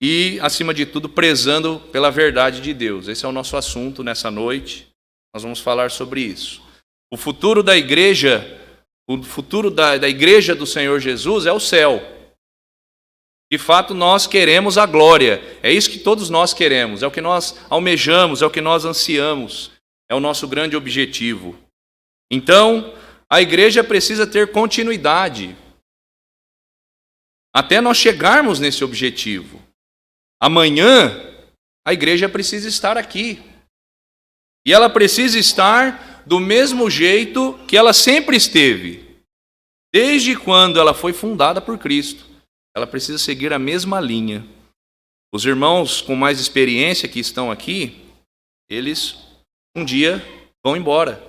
e, acima de tudo, prezando pela verdade de Deus. Esse é o nosso assunto nessa noite. Nós vamos falar sobre isso. O futuro da igreja, da igreja do Senhor Jesus é o céu. De fato, nós queremos a glória. É isso que todos nós queremos, é o que nós almejamos, é o que nós ansiamos. É o nosso grande objetivo. Então, a igreja precisa ter continuidade até nós chegarmos nesse objetivo. Amanhã, a igreja precisa estar aqui. E ela precisa estar do mesmo jeito que ela sempre esteve. Desde quando ela foi fundada por Cristo. Ela precisa seguir a mesma linha. Os irmãos com mais experiência que estão aqui, eles um dia vão embora.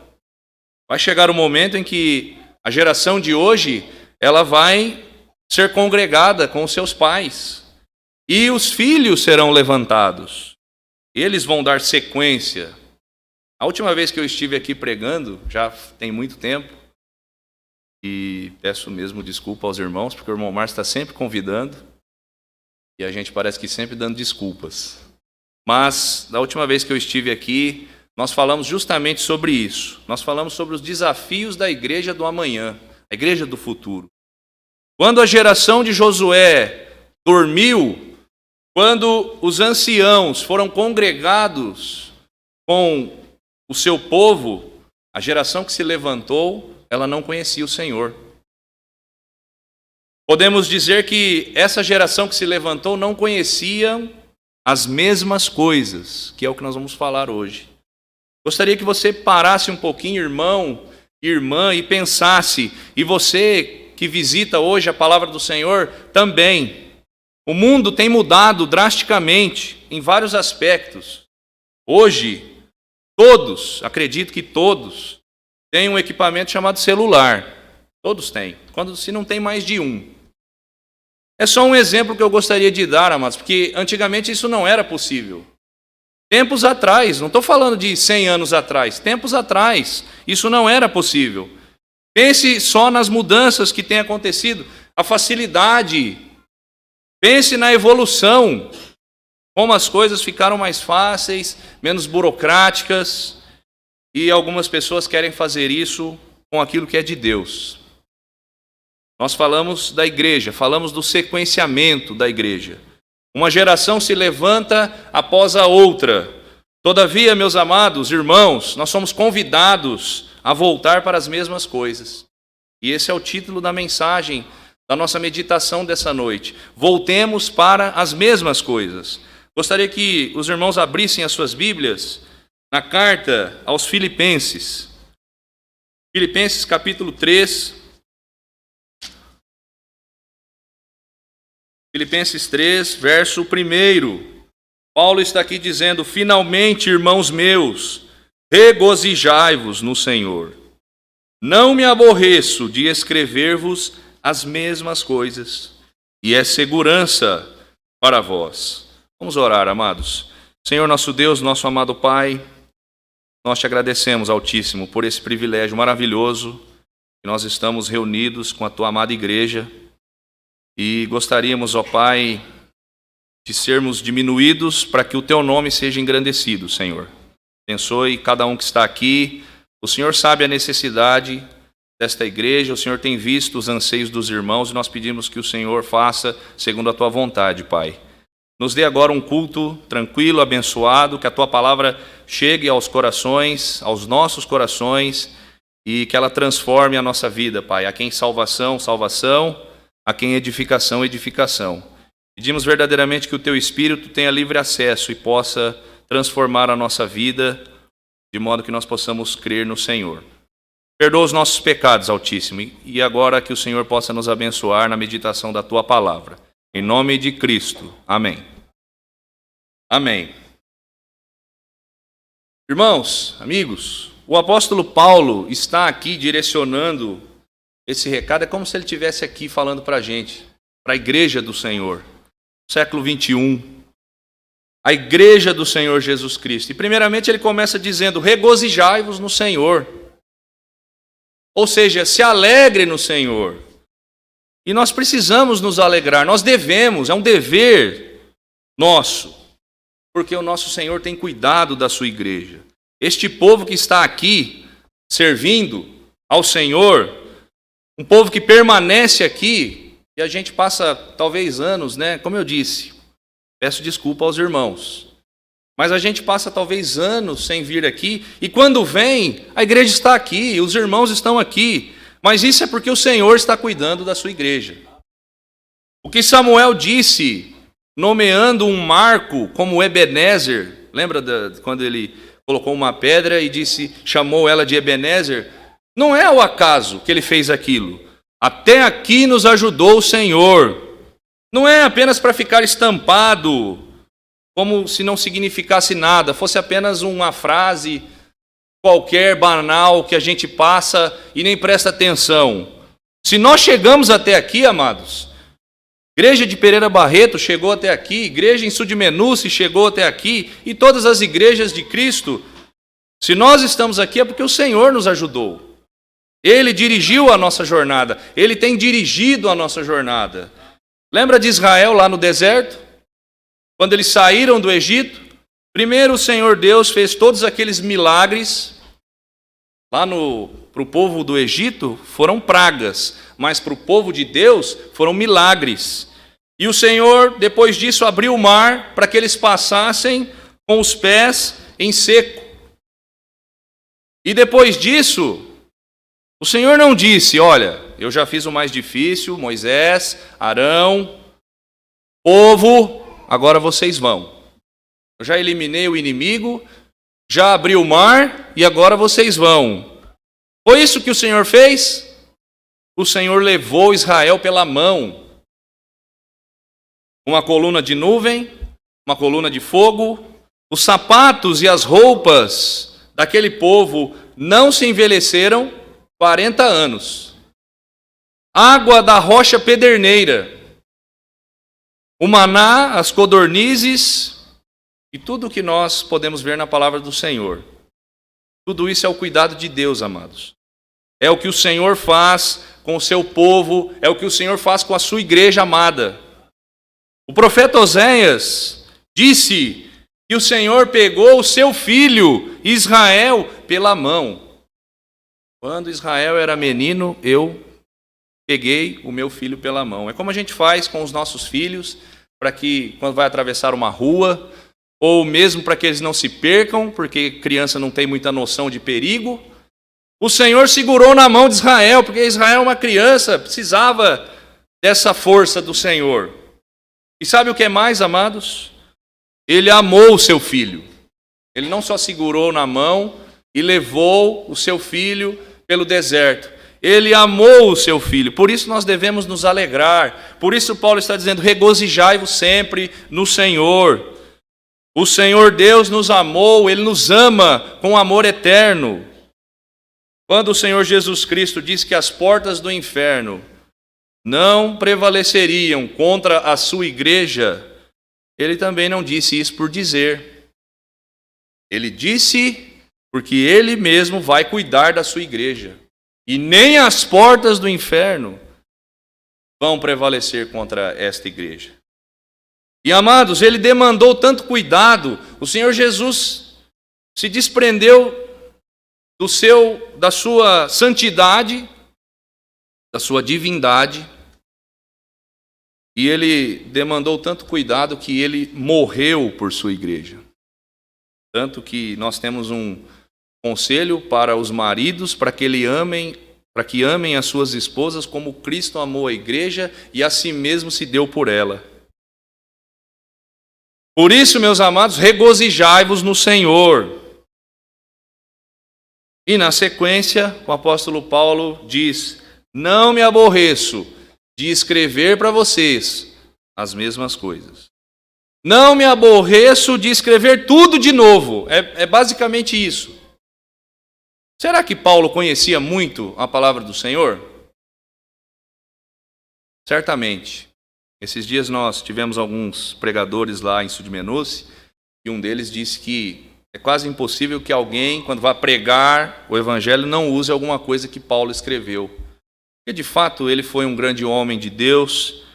Vai chegar o momento em que a geração de hoje, ela vai ser congregada com os seus pais. E os filhos serão levantados. Eles vão dar sequência. A última vez que eu estive aqui pregando, já tem muito tempo, e peço mesmo desculpa aos irmãos, porque o irmão Márcio está sempre convidando, e a gente parece que sempre dando desculpas. Mas, da última vez que eu estive aqui, nós falamos justamente sobre isso. Nós falamos sobre os desafios da igreja do amanhã, a igreja do futuro. Quando a geração de Josué dormiu, quando os anciãos foram congregados com o seu povo, a geração que se levantou, ela não conhecia o Senhor. Podemos dizer que essa geração que se levantou não conhecia as mesmas coisas, que é o que nós vamos falar hoje. Gostaria que você parasse um pouquinho, irmão, irmã, e pensasse, e você que visita hoje a palavra do Senhor também. O mundo tem mudado drasticamente em vários aspectos. Hoje, todos, acredito que todos, têm um equipamento chamado celular. Todos têm, se não tem mais de um. É só um exemplo que eu gostaria de dar, amados, porque antigamente isso não era possível. Tempos atrás, não estou falando de 100 anos atrás, tempos atrás, isso não era possível. Pense só nas mudanças que têm acontecido, a facilidade. Pense na evolução, como as coisas ficaram mais fáceis, menos burocráticas, e algumas pessoas querem fazer isso com aquilo que é de Deus. Nós falamos da igreja, falamos do sequenciamento da igreja. Uma geração se levanta após a outra. Todavia, meus amados irmãos, nós somos convidados a voltar para as mesmas coisas. E esse é o título da mensagem da nossa meditação dessa noite. Voltemos para as mesmas coisas. Gostaria que os irmãos abrissem as suas Bíblias na carta aos Filipenses. Filipenses capítulo 3. Filipenses 3, verso 1. Paulo está aqui dizendo: finalmente, irmãos meus, regozijai-vos no Senhor. Não me aborreço de escrever-vos as mesmas coisas, e é segurança para vós. Vamos orar, amados. Senhor nosso Deus, nosso amado Pai, nós te agradecemos, Altíssimo, por esse privilégio maravilhoso que nós estamos reunidos com a tua amada igreja, e gostaríamos, ó Pai, de sermos diminuídos para que o teu nome seja engrandecido, Senhor. Abençoe cada um que está aqui. O Senhor sabe a necessidade desta igreja, o Senhor tem visto os anseios dos irmãos, e nós pedimos que o Senhor faça segundo a tua vontade, Pai. Nos dê agora um culto tranquilo, abençoado, que a tua palavra chegue aos corações, aos nossos corações, e que ela transforme a nossa vida, Pai. A quem salvação, salvação, a quem edificação, edificação. Pedimos verdadeiramente que o teu Espírito tenha livre acesso e possa transformar a nossa vida, de modo que nós possamos crer no Senhor. Perdoa os nossos pecados, Altíssimo, e agora que o Senhor possa nos abençoar na meditação da tua palavra. Em nome de Cristo. Amém. Amém. Irmãos, amigos, o apóstolo Paulo está aqui direcionando esse recado. É como se ele estivesse aqui falando para a gente, para a igreja do Senhor, século 21. A igreja do Senhor Jesus Cristo. E primeiramente ele começa dizendo: regozijai-vos no Senhor. Ou seja, se alegre no Senhor. E nós precisamos nos alegrar, nós devemos, é um dever nosso, porque o nosso Senhor tem cuidado da sua igreja. Este povo que está aqui, servindo ao Senhor, um povo que permanece aqui, e a gente passa talvez anos, né? Como eu disse, peço desculpa aos irmãos, mas a gente passa talvez anos sem vir aqui, e quando vem, a igreja está aqui, os irmãos estão aqui, mas isso é porque o Senhor está cuidando da sua igreja. O que Samuel disse, nomeando um marco como Ebenezer, lembra quando ele colocou uma pedra e chamou ela de Ebenezer? Não é ao acaso que ele fez aquilo. Até aqui nos ajudou o Senhor. Não é apenas para ficar estampado, como se não significasse nada, fosse apenas uma frase qualquer, banal, que a gente passa e nem presta atenção. Se nós chegamos até aqui, amados, igreja de Pereira Barreto chegou até aqui, igreja em Sudimenuce chegou até aqui, e todas as igrejas de Cristo, se nós estamos aqui é porque o Senhor nos ajudou. Ele dirigiu a nossa jornada, Ele tem dirigido a nossa jornada. Lembra de Israel lá no deserto? Quando eles saíram do Egito, primeiro o Senhor Deus fez todos aqueles milagres. Lá para o povo do Egito foram pragas, mas para o povo de Deus foram milagres. E o Senhor, depois disso, abriu o mar para que eles passassem com os pés em seco. E depois disso, o Senhor não disse, olha, eu já fiz o mais difícil, Moisés, Arão, povo, agora vocês vão. Eu já eliminei o inimigo, já abri o mar e agora vocês vão. Foi isso que o Senhor fez? O Senhor levou Israel pela mão. Uma coluna de nuvem, uma coluna de fogo, os sapatos e as roupas daquele povo não se envelheceram 40 anos. Água da rocha pederneira, o maná, as codornizes e tudo o que nós podemos ver na palavra do Senhor. Tudo isso é o cuidado de Deus, amados. É o que o Senhor faz com o seu povo, é o que o Senhor faz com a sua igreja amada. O profeta Oséias disse que o Senhor pegou o seu filho Israel pela mão. Quando Israel era menino, eu peguei o meu filho pela mão. É como a gente faz com os nossos filhos, para que quando vai atravessar uma rua, ou mesmo para que eles não se percam, porque criança não tem muita noção de perigo. O Senhor segurou na mão de Israel, porque Israel é uma criança, precisava dessa força do Senhor. E sabe o que é mais, amados? Ele amou o seu filho. Ele não só segurou na mão e levou o seu filho pelo deserto. Ele amou o seu filho. Por isso nós devemos nos alegrar. Por isso Paulo está dizendo, regozijai-vos sempre no Senhor. O Senhor Deus nos amou, Ele nos ama com amor eterno. Quando o Senhor Jesus Cristo diz que as portas do inferno não prevaleceriam contra a sua igreja, Ele também não disse isso por dizer. Ele disse porque Ele mesmo vai cuidar da sua igreja. E nem as portas do inferno vão prevalecer contra esta igreja. E amados, Ele demandou tanto cuidado, o Senhor Jesus se desprendeu da sua santidade, da sua divindade, e Ele demandou tanto cuidado que Ele morreu por sua igreja. Tanto que nós temos um conselho para os maridos, para que amem as suas esposas como Cristo amou a igreja e a si mesmo se deu por ela. Por isso, meus amados, regozijai-vos no Senhor. E na sequência, o apóstolo Paulo diz, não me aborreço de escrever para vocês as mesmas coisas. Não me aborreço de escrever tudo de novo. É basicamente isso. Será que Paulo conhecia muito a palavra do Senhor? Certamente. Esses dias nós tivemos alguns pregadores lá em Sudimenuce, e um deles disse que é quase impossível que alguém, quando vá pregar o evangelho, não use alguma coisa que Paulo escreveu. Porque, de fato, ele foi um grande homem de Deus,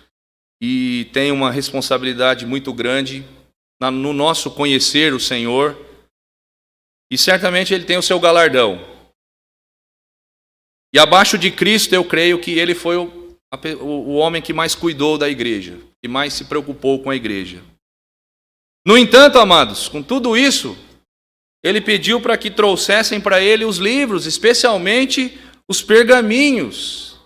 e tem uma responsabilidade muito grande no nosso conhecer o Senhor, e certamente ele tem o seu galardão. E abaixo de Cristo, eu creio que ele foi o homem que mais cuidou da igreja, que mais se preocupou com a igreja. No entanto, amados, com tudo isso, ele pediu para que trouxessem para ele os livros, especialmente os pergaminhos.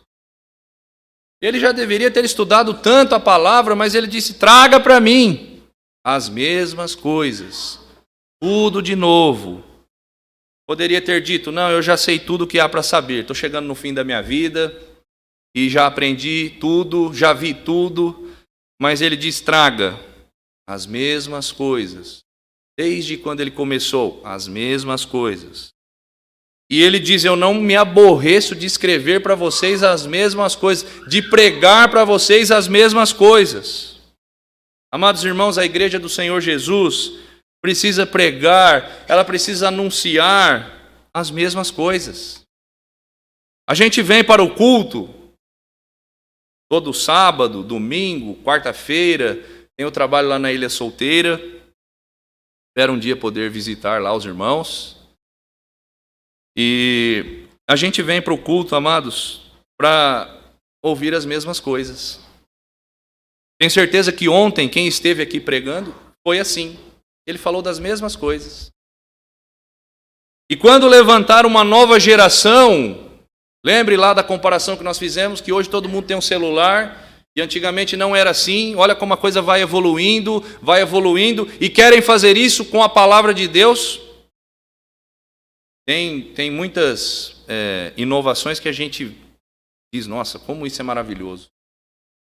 Ele já deveria ter estudado tanto a palavra, mas ele disse: traga para mim as mesmas coisas, tudo de novo. Poderia ter dito: não, eu já sei tudo o que há para saber, estou chegando no fim da minha vida e já aprendi tudo, já vi tudo. Mas ele diz: traga as mesmas coisas. Desde quando ele começou, as mesmas coisas. E ele diz: eu não me aborreço de escrever para vocês as mesmas coisas, de pregar para vocês as mesmas coisas. Amados irmãos, a igreja do Senhor Jesus precisa pregar, ela precisa anunciar as mesmas coisas. A gente vem para o culto todo sábado, domingo, quarta-feira, tem o trabalho lá na Ilha Solteira. Espero um dia poder visitar lá os irmãos. E a gente vem para o culto, amados, para ouvir as mesmas coisas. Tenho certeza que ontem, quem esteve aqui pregando, foi assim. Ele falou das mesmas coisas. E quando levantar uma nova geração, lembre lá da comparação que nós fizemos, que hoje todo mundo tem um celular, e antigamente não era assim. Olha como a coisa vai evoluindo, e querem fazer isso com a palavra de Deus. Tem muitas inovações que a gente diz: nossa, como isso é maravilhoso.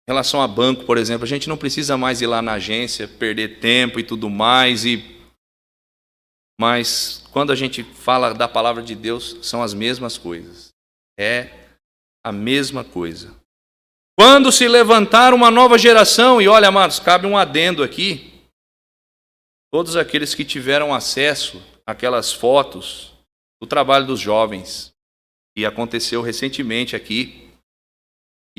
Em relação a banco, por exemplo, a gente não precisa mais ir lá na agência, perder tempo e tudo mais. Mas quando a gente fala da palavra de Deus, são as mesmas coisas. É a mesma coisa. Quando se levantar uma nova geração, e olha, amados, cabe um adendo aqui. Todos aqueles que tiveram acesso àquelas fotos do trabalho dos jovens, que aconteceu recentemente aqui,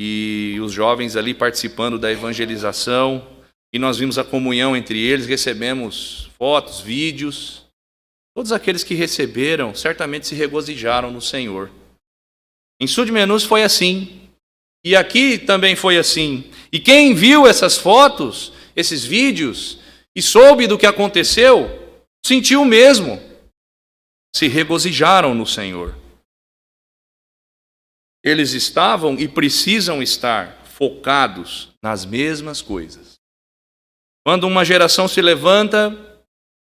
e os jovens ali participando da evangelização, e nós vimos a comunhão entre eles, recebemos fotos, vídeos. Todos aqueles que receberam certamente se regozijaram no Senhor. Em Sud-Menus foi assim. E aqui também foi assim. E quem viu essas fotos, esses vídeos, e soube do que aconteceu, sentiu o mesmo. Se regozijaram no Senhor. Eles estavam e precisam estar focados nas mesmas coisas. Quando uma geração se levanta,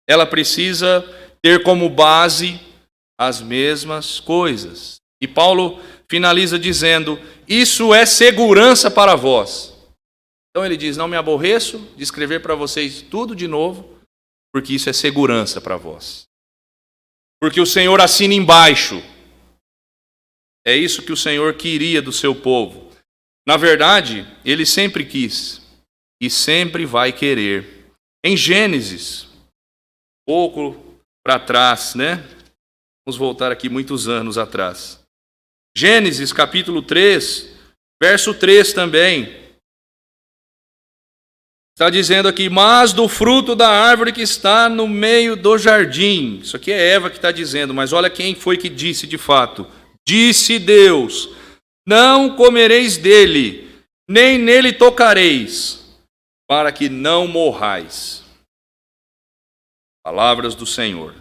ela precisa ter como base as mesmas coisas. E Paulo finaliza dizendo: isso é segurança para vós. Então ele diz: não me aborreço de escrever para vocês tudo de novo, porque isso é segurança para vós. Porque o Senhor assina embaixo. É isso que o Senhor queria do seu povo. Na verdade, ele sempre quis e sempre vai querer. Em Gênesis, pouco para trás, né? Vamos voltar aqui muitos anos atrás. Gênesis capítulo 3, verso 3 também. Está dizendo aqui: mas do fruto da árvore que está no meio do jardim. Isso aqui é Eva que está dizendo, mas olha quem foi que disse de fato. Disse Deus: não comereis dele, nem nele tocareis, para que não morrais. Palavras do Senhor.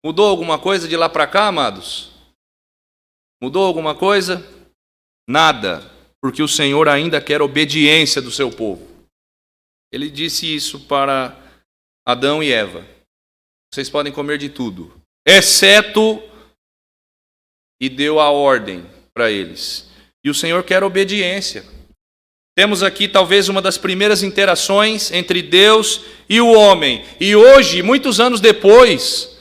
Mudou alguma coisa de lá para cá, amados? Mudou alguma coisa? Nada, porque o Senhor ainda quer obediência do seu povo. Ele disse isso para Adão e Eva: vocês podem comer de tudo, exceto... E deu a ordem para eles. E o Senhor quer obediência. Temos aqui talvez uma das primeiras interações entre Deus e o homem. E hoje, muitos anos depois,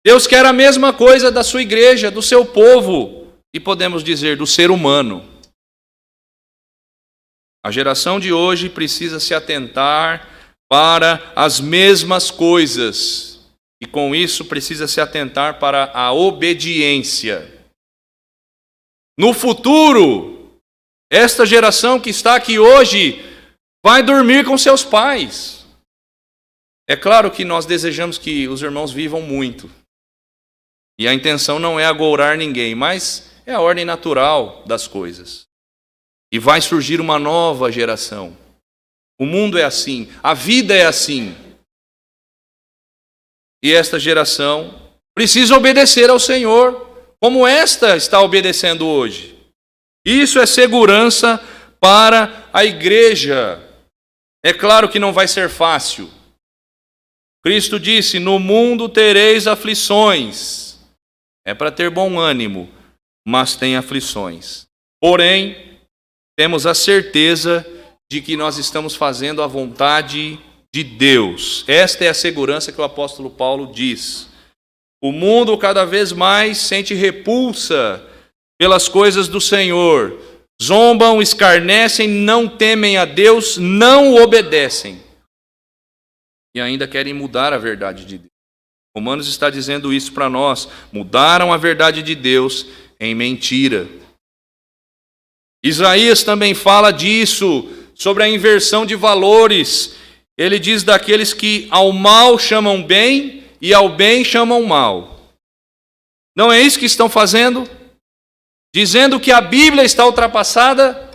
Deus quer a mesma coisa da sua igreja, do seu povo. E podemos dizer, do ser humano. A geração de hoje precisa se atentar para as mesmas coisas. E com isso precisa se atentar para a obediência. No futuro, esta geração que está aqui hoje Vai dormir com seus pais. É claro que nós desejamos que os irmãos vivam muito. E a intenção não é agourar ninguém, mas é a ordem natural das coisas. E vai surgir uma nova geração. O mundo é assim, a vida é assim. E esta geração precisa obedecer ao Senhor, como esta está obedecendo hoje. Isso é segurança para a igreja. É claro que não vai ser fácil. Cristo disse: no mundo tereis aflições. É para ter bom ânimo, mas tem aflições. Porém, temos a certeza de que nós estamos fazendo a vontade de Deus. Esta é a segurança que o apóstolo Paulo diz. O mundo cada vez mais sente repulsa pelas coisas do Senhor. Zombam, escarnecem, não temem a Deus, não o obedecem. E ainda querem mudar a verdade de Deus. Romanos está dizendo isso para nós. Mudaram a verdade de Deus em mentira. Isaías também fala disso, sobre a inversão de valores. Ele diz daqueles que ao mal chamam bem e ao bem chamam mal. Não é isso que estão fazendo? Dizendo que a Bíblia está ultrapassada,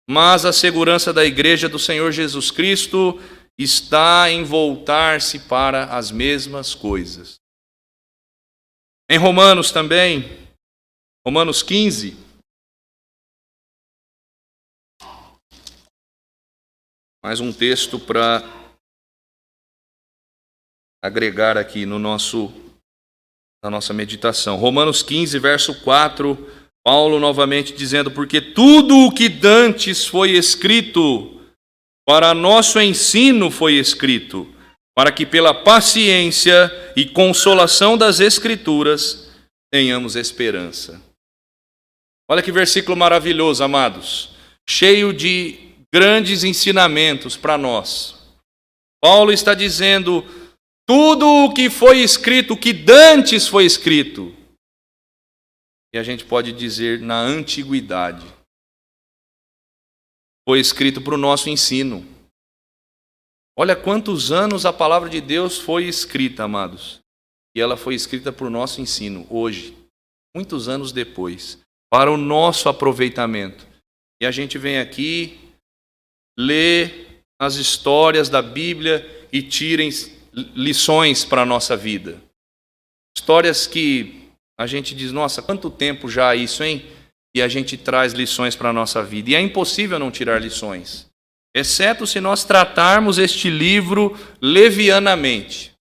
mas a segurança da igreja do Senhor Jesus Cristo está em voltar-se para as mesmas coisas. Em Romanos também, Romanos 15, mais um texto para agregar aqui na nossa meditação. Romanos 15, verso 4, Paulo novamente dizendo: porque tudo o que dantes foi escrito, para nosso ensino foi escrito, para que pela paciência e consolação das Escrituras tenhamos esperança. Olha que versículo maravilhoso, amados, cheio de grandes ensinamentos para nós. Paulo está dizendo: tudo o que foi escrito, o que dantes foi escrito, e a gente pode dizer na antiguidade, foi escrito para o nosso ensino. Olha quantos anos a palavra de Deus foi escrita, amados. E ela foi escrita para o nosso ensino, hoje, muitos anos depois, para o nosso aproveitamento. E a gente vem aqui, lê as histórias da Bíblia e tira lições para a nossa vida. Histórias que a gente diz: nossa, quanto tempo já isso, hein? E a gente traz lições para a nossa vida. E é impossível não tirar lições, exceto se nós tratarmos este livro levianamente.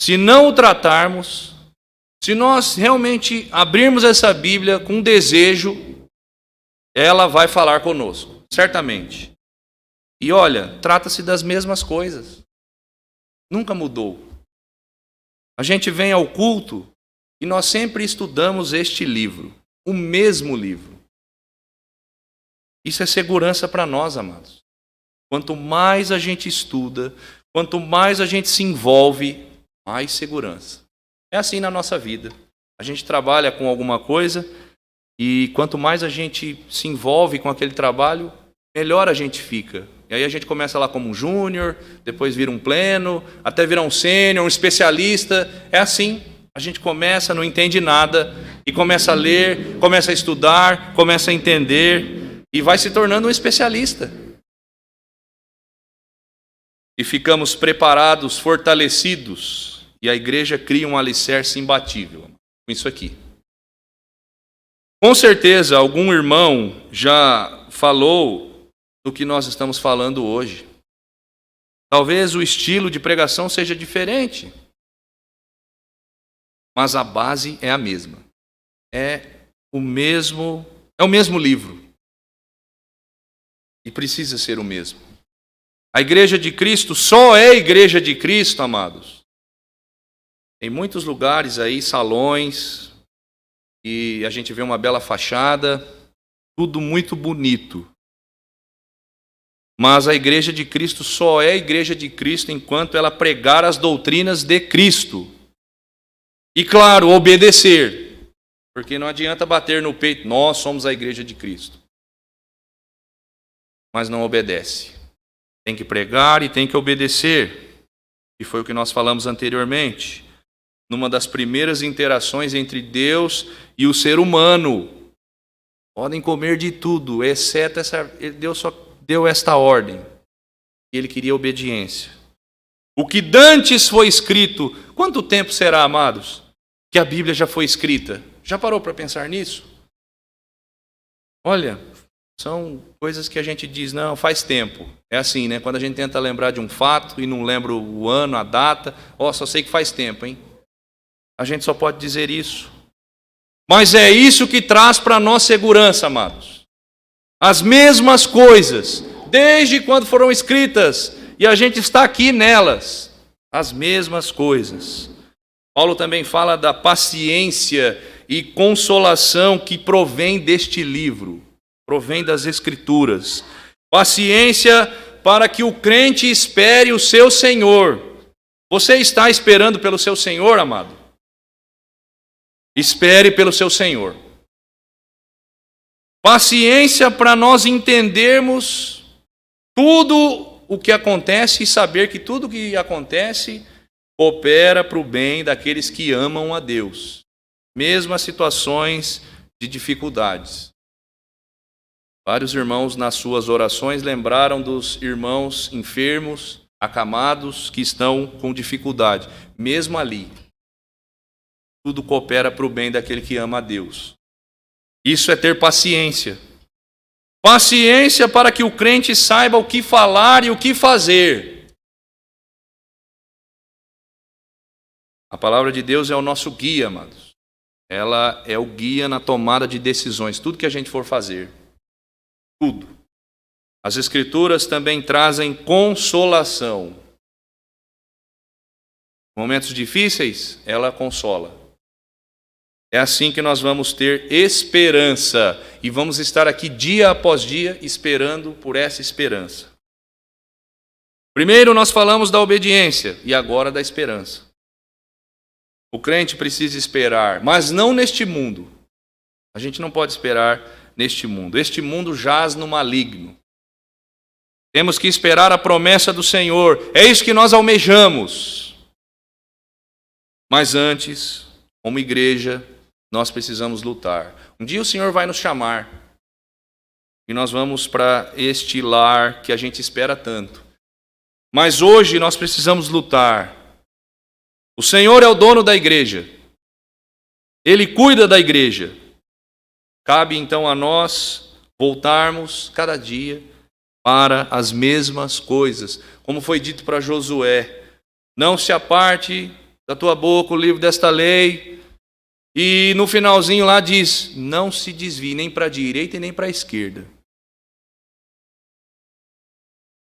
Se não o tratarmos, se nós realmente abrirmos essa Bíblia com desejo, ela vai falar conosco, certamente. E olha, trata-se das mesmas coisas. Nunca mudou. A gente vem ao culto e nós sempre estudamos este livro, o mesmo livro. Isso é segurança para nós, amados. Quanto mais a gente estuda, quanto mais a gente se envolve, mais segurança. É assim na nossa vida. A gente trabalha com alguma coisa e quanto mais a gente se envolve com aquele trabalho, melhor a gente fica. E aí a gente começa lá como um júnior, depois vira um pleno, até virar um sênior, um especialista. É assim. A gente começa, não entende nada, e começa a ler, começa a estudar, começa a entender, e vai se tornando um especialista. E ficamos preparados, fortalecidos, e a igreja cria um alicerce imbatível com isso aqui. Com certeza, algum irmão já falou do que nós estamos falando hoje. Talvez o estilo de pregação seja diferente, mas a base é a mesma. É o mesmo livro. E precisa ser o mesmo. A igreja de Cristo só é igreja de Cristo, amados. Em muitos lugares aí, salões, e a gente vê uma bela fachada, tudo muito bonito. Mas a igreja de Cristo só é igreja de Cristo enquanto ela pregar as doutrinas de Cristo. E claro, obedecer. Porque não adianta bater no peito: nós somos a igreja de Cristo. mas não obedece. Tem que pregar e tem que obedecer. E foi o que nós falamos anteriormente, numa das primeiras interações entre Deus e o ser humano. Podem comer de tudo, exceto Deus só deu esta ordem. Ele queria obediência. O que dantes foi escrito, quanto tempo será, amados, que a Bíblia já foi escrita? Já parou para pensar nisso? Olha, são coisas que a gente diz, não, faz tempo. É assim, né? Quando a gente tenta lembrar de um fato e não lembra o ano, a data, só sei que faz tempo, hein? A gente só pode dizer isso. Mas é isso que traz para nós segurança, amados. As mesmas coisas, desde quando foram escritas, e a gente está aqui nelas, as mesmas coisas. Paulo também fala da paciência e consolação que provém deste livro, provém das Escrituras. Paciência para que o crente espere o seu Senhor. Você está esperando pelo seu Senhor, amado? Espere pelo seu Senhor. Paciência para nós entendermos tudo o que acontece e saber que tudo o que acontece opera para o bem daqueles que amam a Deus, mesmo as situações de dificuldades. Vários irmãos nas suas orações lembraram dos irmãos enfermos, acamados, que estão com dificuldade. Mesmo ali, tudo coopera para o bem daquele que ama a Deus. Isso é ter paciência. Paciência para que o crente saiba o que falar e o que fazer. A palavra de Deus é o nosso guia, amados. Ela é o guia na tomada de decisões, tudo que a gente for fazer. Tudo. As Escrituras também trazem consolação. Momentos difíceis, ela consola. É assim que nós vamos ter esperança. E vamos estar aqui dia após dia esperando por essa esperança. Primeiro nós falamos da obediência e agora da esperança. O crente precisa esperar, mas não neste mundo. A gente não pode esperar neste mundo. Este mundo jaz no maligno. Temos que esperar a promessa do Senhor. É isso que nós almejamos. Mas antes, como igreja, nós precisamos lutar. Um dia o Senhor vai nos chamar. E nós vamos para este lar que a gente espera tanto. Mas hoje nós precisamos lutar. O Senhor é o dono da igreja. Ele cuida da igreja. Cabe então a nós voltarmos cada dia para as mesmas coisas. Como foi dito para Josué: não se aparte da tua boca o livro desta lei. E no finalzinho lá diz: não se desvie nem para a direita e nem para a esquerda.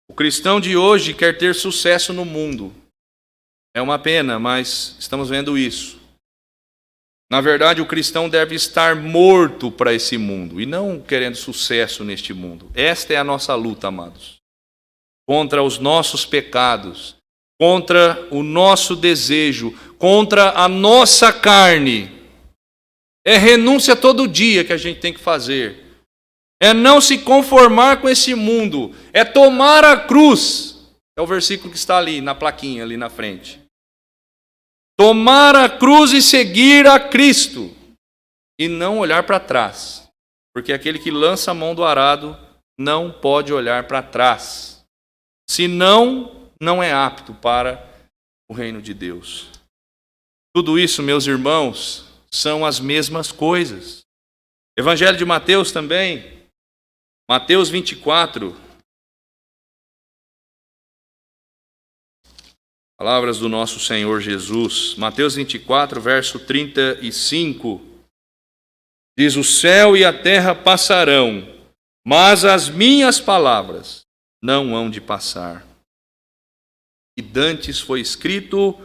O cristão de hoje quer ter sucesso no mundo. É uma pena, mas estamos vendo isso. Na verdade, o cristão deve estar morto para esse mundo e não querendo sucesso neste mundo. Esta é a nossa luta, amados. Contra os nossos pecados, contra o nosso desejo, contra a nossa carne. É renúncia todo dia que a gente tem que fazer. É não se conformar com esse mundo. É tomar a cruz. É o versículo que está ali na plaquinha, ali na frente. Tomar a cruz e seguir a Cristo. E não olhar para trás. Porque aquele que lança a mão do arado não pode olhar para trás. Senão, não é apto para o reino de Deus. Tudo isso, meus irmãos, são as mesmas coisas. Evangelho de Mateus também. Mateus 24. Palavras do nosso Senhor Jesus. Mateus 24, verso 35. Diz: o céu e a terra passarão, mas as minhas palavras não hão de passar. E dantes foi escrito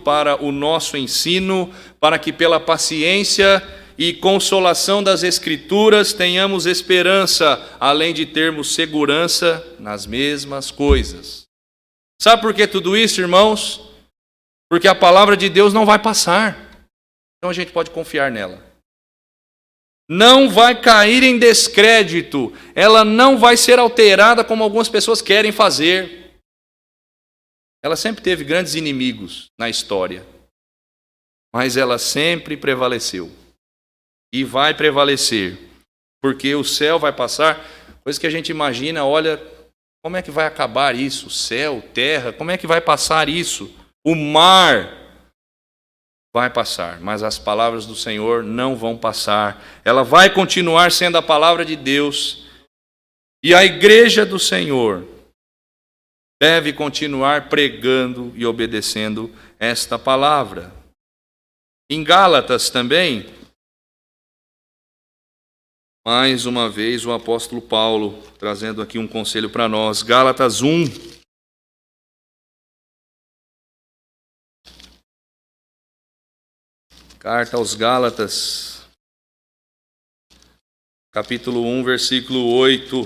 para o nosso ensino, para que pela paciência e consolação das Escrituras tenhamos esperança, além de termos segurança nas mesmas coisas. Sabe por que tudo isso, irmãos? Porque a palavra de Deus não vai passar. Então a gente pode confiar nela. não vai cair em descrédito, ela não vai ser alterada como algumas pessoas querem fazer. Ela sempre teve grandes inimigos na história, mas ela sempre prevaleceu e vai prevalecer, porque o céu vai passar, coisa que a gente imagina, olha, como é que vai acabar isso? Céu, terra, como é que vai passar isso? O mar vai passar, mas as palavras do Senhor não vão passar. Ela vai continuar sendo a palavra de Deus. E a igreja do Senhor deve continuar pregando e obedecendo esta palavra. Em Gálatas também, mais uma vez o apóstolo Paulo trazendo aqui um conselho para nós. Gálatas 1. Carta aos Gálatas, capítulo 1, versículo 8.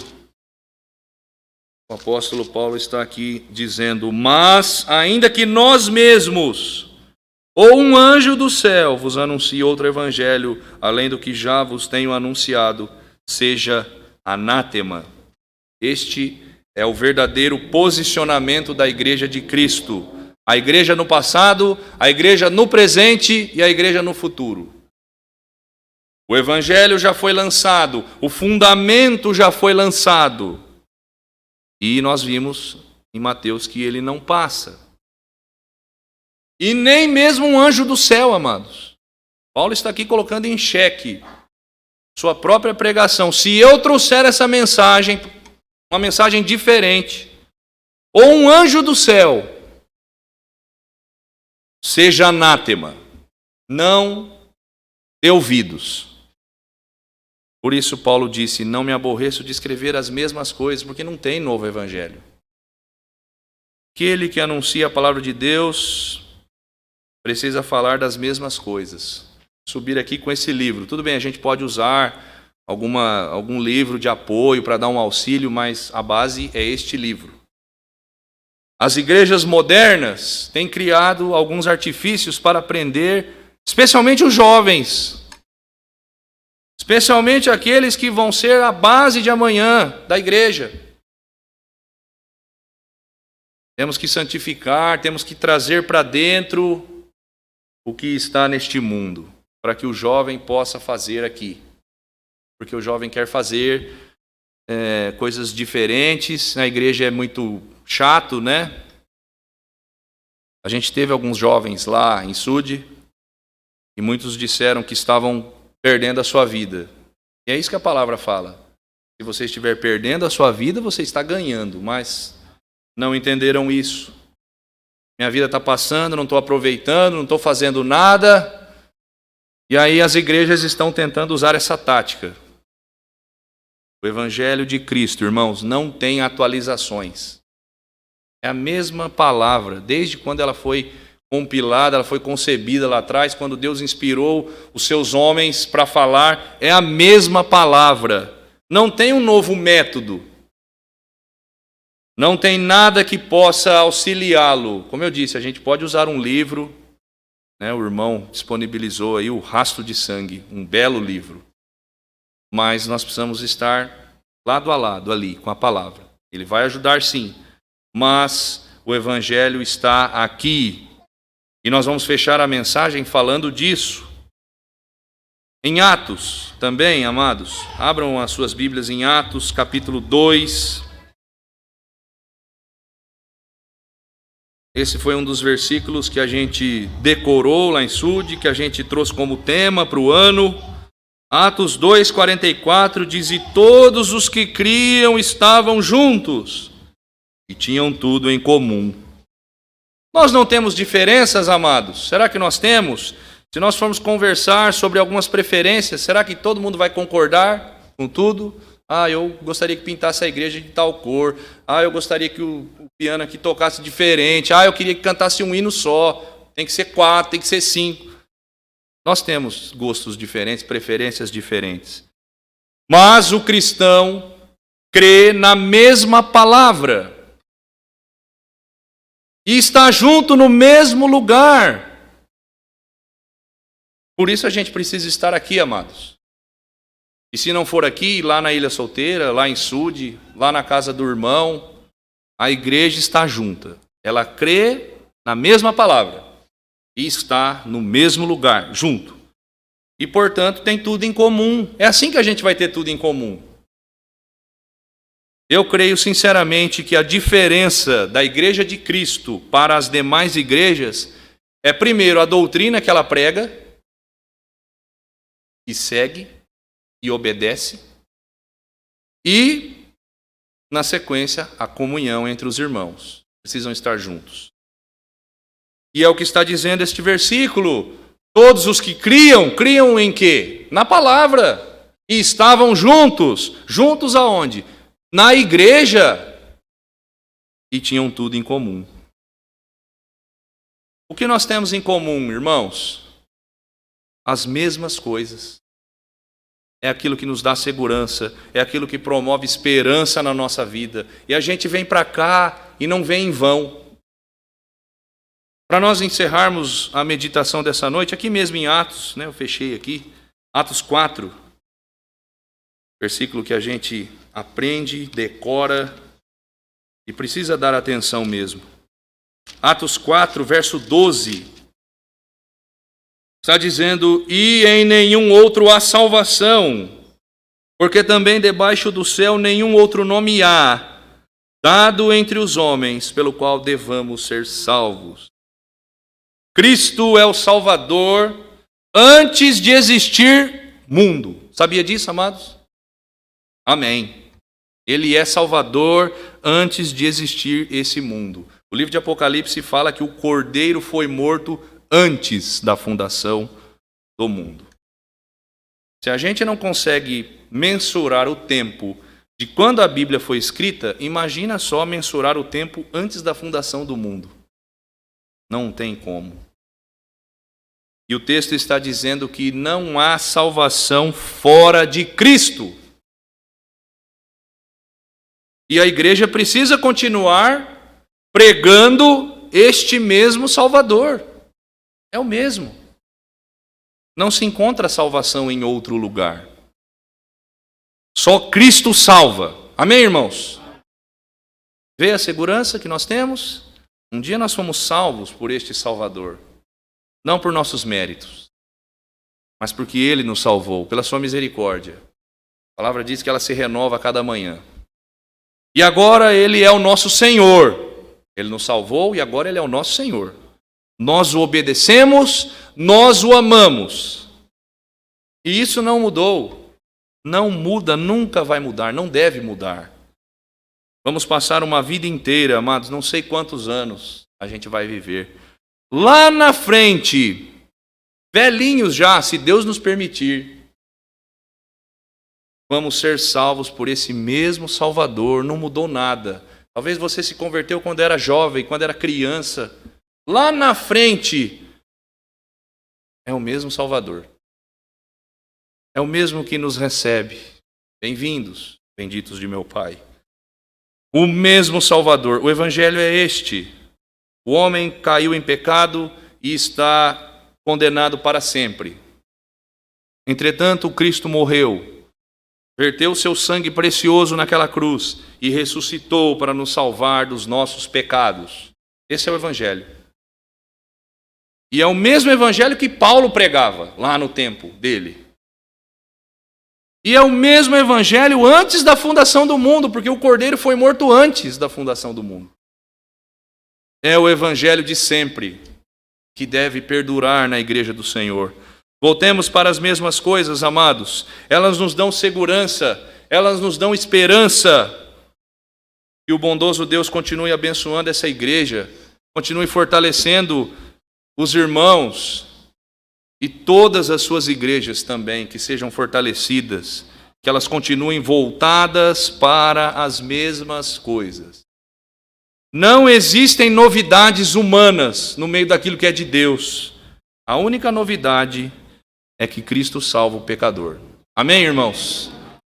O apóstolo Paulo está aqui dizendo: mas, ainda que nós mesmos, ou um anjo do céu, vos anuncie outro evangelho, além do que já vos tenho anunciado, seja anátema. Este é o verdadeiro posicionamento da igreja de Cristo. A igreja no passado, a igreja no presente e a igreja no futuro. O evangelho já foi lançado, o fundamento já foi lançado. E nós vimos em Mateus que ele não passa. E nem mesmo um anjo do céu, amados. Paulo está aqui colocando em xeque sua própria pregação. Se eu trouxer essa mensagem, uma mensagem diferente, ou um anjo do céu, seja anátema, não dê ouvidos. Por isso Paulo disse, não me aborreço de escrever as mesmas coisas, porque não tem novo evangelho. Aquele que anuncia a palavra de Deus precisa falar das mesmas coisas. Subir aqui com esse livro. Tudo bem, a gente pode usar algum livro de apoio para dar um auxílio, mas a base é este livro. As igrejas modernas têm criado alguns artifícios para prender, especialmente os jovens, especialmente aqueles que vão ser a base de amanhã da igreja. Temos que santificar, temos que trazer para dentro o que está neste mundo, para que o jovem possa fazer aqui. Porque o jovem quer fazer coisas diferentes, na igreja é muito chato, né? A gente teve alguns jovens lá em Sud e muitos disseram que estavam perdendo a sua vida. E é isso que a palavra fala. Se você estiver perdendo a sua vida, você está ganhando, mas não entenderam isso. Minha vida está passando, não estou aproveitando, não estou fazendo nada. E aí as igrejas estão tentando usar essa tática. O Evangelho de Cristo, irmãos, não tem atualizações. É a mesma palavra, desde quando ela foi compilada, ela foi concebida lá atrás, quando Deus inspirou os seus homens para falar, é a mesma palavra. Não tem um novo método. Não tem nada que possa auxiliá-lo. Como eu disse, a gente pode usar um livro, né? O irmão disponibilizou aí o Rastro de Sangue, um belo livro. Mas nós precisamos estar lado a lado ali com a palavra. Ele vai ajudar sim, mas o Evangelho está aqui. E nós vamos fechar a mensagem falando disso. Em Atos também, amados, abram as suas Bíblias em Atos, capítulo 2. Esse foi um dos versículos que a gente decorou lá em Sud, que a gente trouxe como tema para o ano. Atos 2:44 diz, e todos os que criam estavam juntos e tinham tudo em comum. Nós não temos diferenças, amados? Será que nós temos? Se nós formos conversar sobre algumas preferências, será que todo mundo vai concordar com tudo? Ah, eu gostaria que pintasse a igreja de tal cor. Ah, eu gostaria que o piano aqui tocasse diferente. Ah, eu queria que cantasse um hino só. Tem que ser 4, tem que ser 5. Nós temos gostos diferentes, preferências diferentes. Mas o cristão crê na mesma palavra. E está junto no mesmo lugar. Por isso a gente precisa estar aqui, amados. E se não for aqui, lá na Ilha Solteira, lá em Sude, lá na casa do irmão, a igreja está junta. Ela crê na mesma palavra e está no mesmo lugar, junto. E, portanto, tem tudo em comum. É assim que a gente vai ter tudo em comum. Eu creio sinceramente que a diferença da Igreja de Cristo para as demais igrejas é, primeiro, a doutrina que ela prega e segue e obedece, e, na sequência, a comunhão entre os irmãos. Precisam estar juntos. E é o que está dizendo este versículo. Todos os que criam, criam em quê? Na palavra. E estavam juntos. Juntos aonde? Na igreja. E tinham tudo em comum. O que nós temos em comum, irmãos? As mesmas coisas. É aquilo que nos dá segurança, é aquilo que promove esperança na nossa vida. E a gente vem para cá e não vem em vão. Para nós encerrarmos a meditação dessa noite, aqui mesmo em Atos, eu fechei aqui, Atos 4, versículo que a gente aprende, decora e precisa dar atenção mesmo. Atos 4, verso 12. Está dizendo, e em nenhum outro há salvação, porque também debaixo do céu nenhum outro nome há, dado entre os homens, pelo qual devamos ser salvos. Cristo é o Salvador antes de existir mundo. Sabia disso, amados? Amém. Ele é Salvador antes de existir esse mundo. O livro de Apocalipse fala que o Cordeiro foi morto antes da fundação do mundo. Se a gente não consegue mensurar o tempo de quando a Bíblia foi escrita, imagina só mensurar o tempo antes da fundação do mundo. Não tem como. E o texto está dizendo que não há salvação fora de Cristo. E a igreja precisa continuar pregando este mesmo Salvador. É o mesmo. Não se encontra salvação em outro lugar. Só Cristo salva. Amém, irmãos? Vê a segurança que nós temos? Um dia nós fomos salvos por este Salvador. Não por nossos méritos, mas porque Ele nos salvou, pela sua misericórdia. A palavra diz que ela se renova a cada manhã. E agora Ele é o nosso Senhor. Ele nos salvou e agora Ele é o nosso Senhor. Nós o obedecemos, nós o amamos. E isso não mudou. Não muda, nunca vai mudar, não deve mudar. Vamos passar uma vida inteira, amados, não sei quantos anos a gente vai viver. Lá na frente, velhinhos já, se Deus nos permitir, vamos ser salvos por esse mesmo Salvador, não mudou nada. Talvez você se converteu quando era jovem, quando era criança. Lá na frente, é o mesmo Salvador. É o mesmo que nos recebe. Bem-vindos, benditos de meu Pai. O mesmo Salvador. O Evangelho é este. O homem caiu em pecado e está condenado para sempre. Entretanto, Cristo morreu, verteu o seu sangue precioso naquela cruz e ressuscitou para nos salvar dos nossos pecados. Esse é o Evangelho. E é o mesmo Evangelho que Paulo pregava lá no tempo dele. E é o mesmo Evangelho antes da fundação do mundo, porque o Cordeiro foi morto antes da fundação do mundo. É o Evangelho de sempre, que deve perdurar na igreja do Senhor. Voltemos para as mesmas coisas, amados. Elas nos dão segurança, elas nos dão esperança. Que o bondoso Deus continue abençoando essa igreja, continue fortalecendo os irmãos e todas as suas igrejas também, que sejam fortalecidas, que elas continuem voltadas para as mesmas coisas. Não existem novidades humanas no meio daquilo que é de Deus. A única novidade é que Cristo salva o pecador. Amém, irmãos?